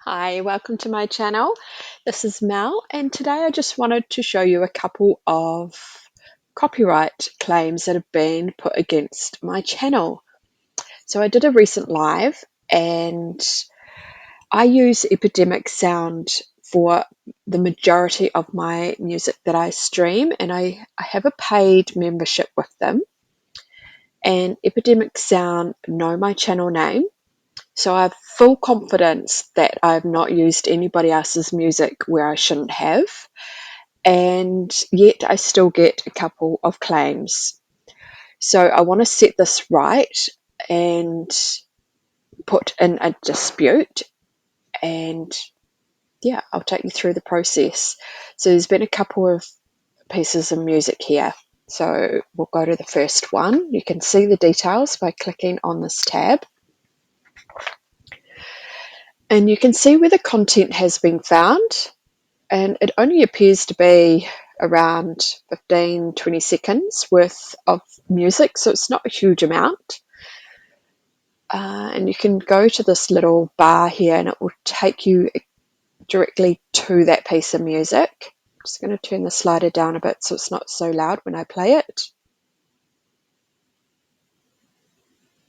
Hi, welcome to my channel. This is Mel, and today I just wanted to show you a couple of copyright claims that have been put against my channel. So I did a recent live, and I use Epidemic Sound for the majority of my music that I stream, and I have a paid membership with them. And Epidemic Sound know my channel name. So I have full confidence that I've not used anybody else's music where I shouldn't have, and yet I still get a couple of claims. So I want to set this right and put in a dispute, and yeah, I'll take you through the process. So there's been a couple of pieces of music here. So we'll go to the first one. You can see the details by clicking on this tab. And you can see where the content has been found, and it only appears to be around 15-20 seconds worth of music, so it's not a huge amount. And you can go to this little bar here and it will take you directly to that piece of music. I'm just going to turn the slider down a bit so it's not so loud when I play it.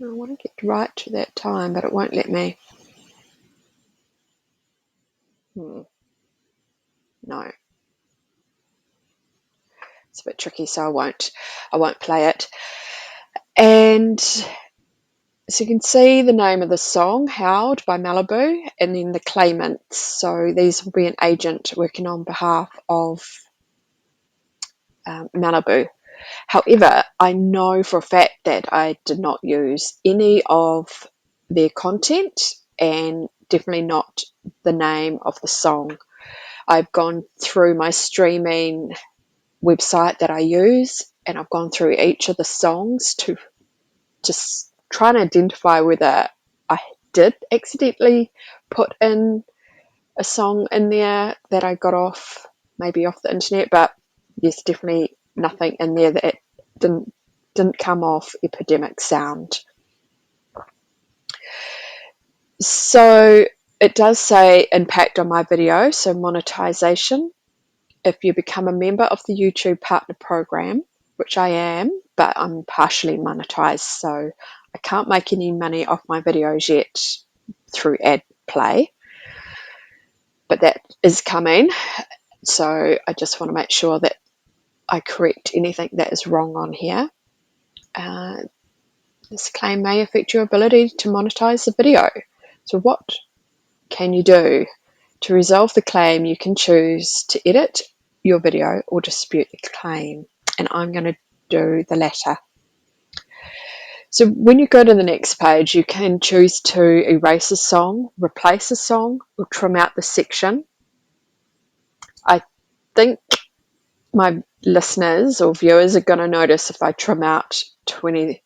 I want to get right to that time, but it won't let me. No, it's a bit tricky, so I won't play it. And so you can see the name of the song, Howled by Malibu, and then the claimants. So these will be an agent working on behalf of Malibu. However, I know for a fact that I did not use any of their content, and definitely not the name of the song. I've gone through my streaming website that I use, and I've gone through each of the songs to just try and identify whether I did accidentally put in a song in there that I got off, maybe off the internet, but there's definitely nothing in there that didn't come off Epidemic Sound. So it does say impact on my video, so monetization. If you become a member of the YouTube Partner Program, which I am, but I'm partially monetized, so I can't make any money off my videos yet through ad play, but that is coming. So I just want to make sure that I correct anything that is wrong on here. This claim may affect your ability to monetize the video. So what can you do? To resolve the claim, you can choose to edit your video or dispute the claim, and I'm going to do the latter. So when you go to the next page, you can choose to erase a song, replace a song, or trim out the section. I think my listeners or viewers are going to notice if I trim out 20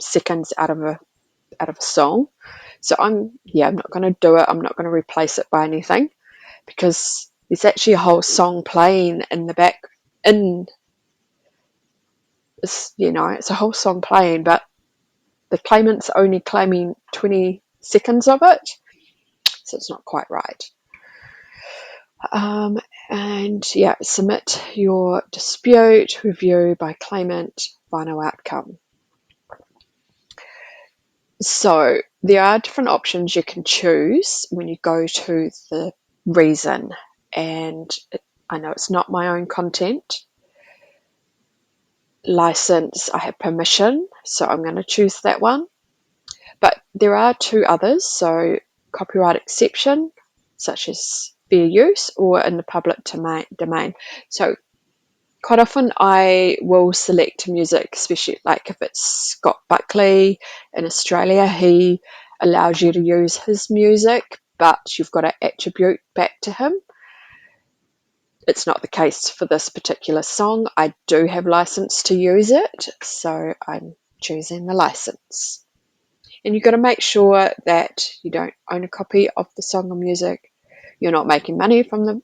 seconds out of a song. So I'm not going to do it. I'm not going to replace it by anything, because there's actually a whole song playing in the back. It's a whole song playing, but the claimant's only claiming 20 seconds of it, so it's not quite right. And yeah, submit your dispute, review by claimant, final outcome. So there are different options you can choose when you go to the reason, and I know it's not my own content. License, I have permission, so I'm going to choose that one. But there are two others, so copyright exception, such as fair use, or in the public domain. So quite often I will select music, especially like if it's Scott Buckley in Australia, he allows you to use his music, but you've got to attribute back to him. It's not the case for this particular song. I do have license to use it, so I'm choosing the license. And you've got to make sure that you don't own a copy of the song or music. You're not making money from the...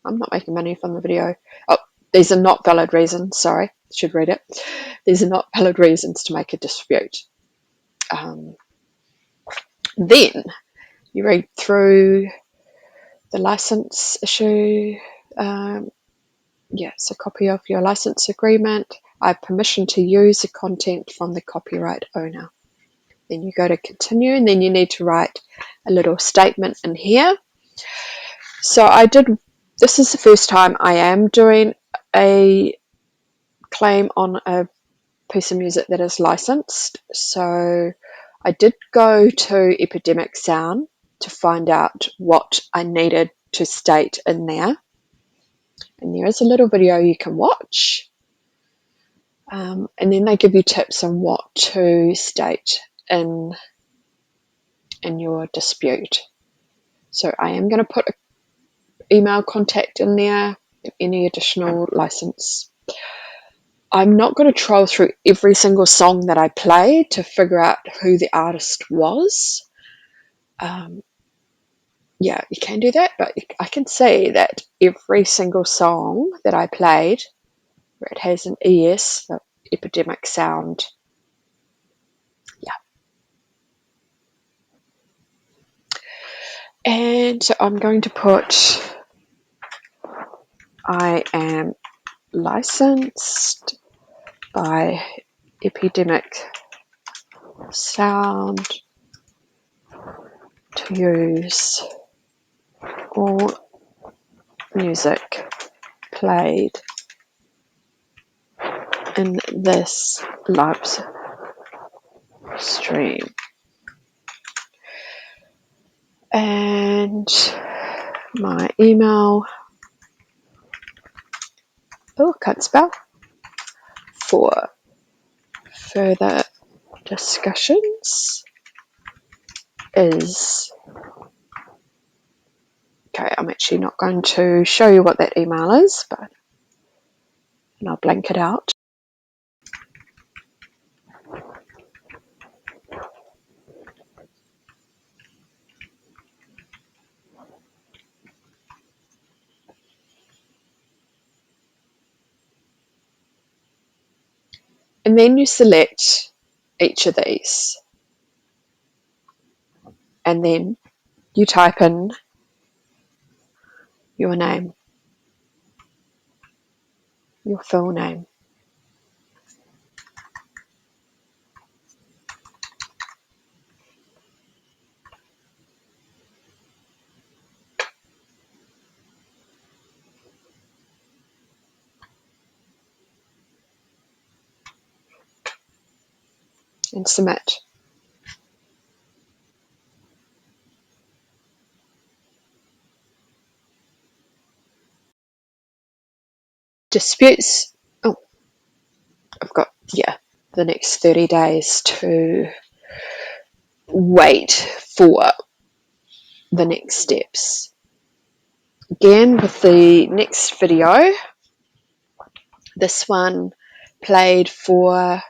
I'm not making money from the video. Oh, these are not valid reasons. Sorry, should read it. These are not valid reasons to make a dispute. Then You read through the license issue. It's a copy of your license agreement. I have permission to use the content from the copyright owner. Then you go to continue, and then you need to write a little statement in here. So this is the first time I am doing a claim on a piece of music that is licensed. So I did go to Epidemic Sound to find out what I needed to state in there. And there is a little video you can watch. And then they give you tips on what to state in your dispute. So I am going to put an email contact in there, any additional license. I'm not going to troll through every single song that I play to figure out who the artist was. You can do that, but I can see that every single song that I played, where it has an ES, the Epidemic Sound. And so I'm going to put, I am licensed by Epidemic Sound to use all music played in this live stream. And my email, can't spell, for further discussions is, okay, I'm actually not going to show you what that email is, but I'll blank it out. And then you select each of these. And then you type in your name, your full name. And submit. Disputes, I've got, the next 30 days to wait for the next steps. Again, with the next video, this one played for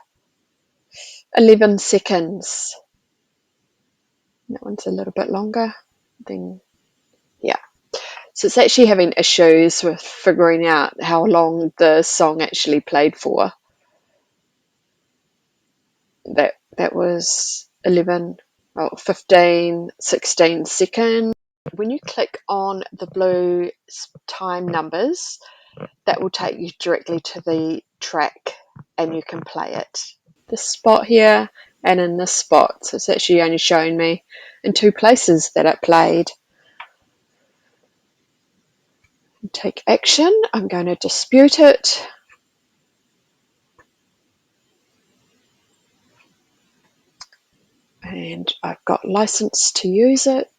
11 seconds. That one's a little bit longer. So it's actually having issues with figuring out how long the song actually played for. That was 15, 16 seconds. When you click on the blue time numbers, that will take you directly to the track and you can play it. This spot here and in this spot. So it's actually only showing me in two places that it played. Take action. I'm going to dispute it. And I've got license to use it.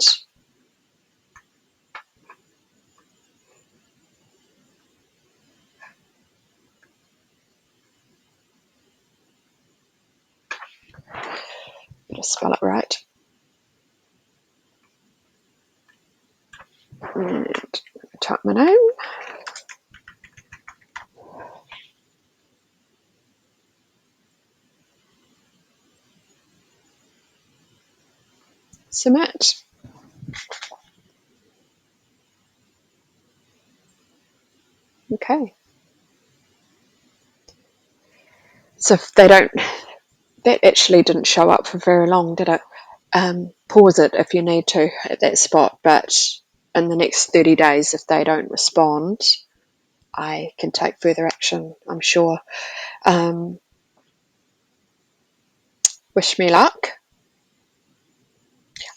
Better spell it right. And type my name. Submit. Okay. So if they don't, that actually didn't show up for very long, did it? pause it if you need to at that spot, but in the next 30 days, if they don't respond, I can take further action, I'm sure. Wish me luck.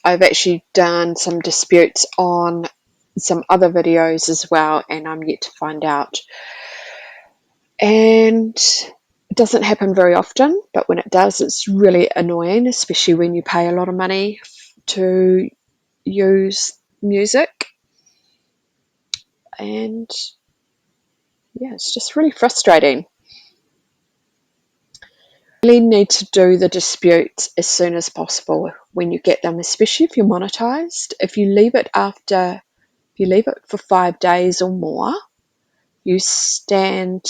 I've actually done some disputes on some other videos as well, and I'm yet to find out. And it doesn't happen very often, but when it does, it's really annoying, especially when you pay a lot of money to use music. And yeah, it's just really frustrating. You really need to do the disputes as soon as possible when you get them, especially if you're monetized. If you leave it for 5 days or more, you stand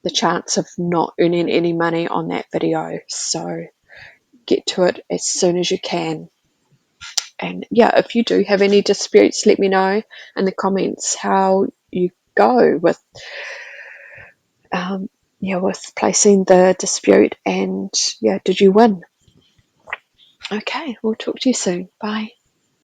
the chance of not earning any money on that video. So get to it as soon as you can. And yeah, if you do have any disputes, let me know in the comments how you go with with placing the dispute, and yeah, did you win? Okay, we'll talk to you soon. Bye.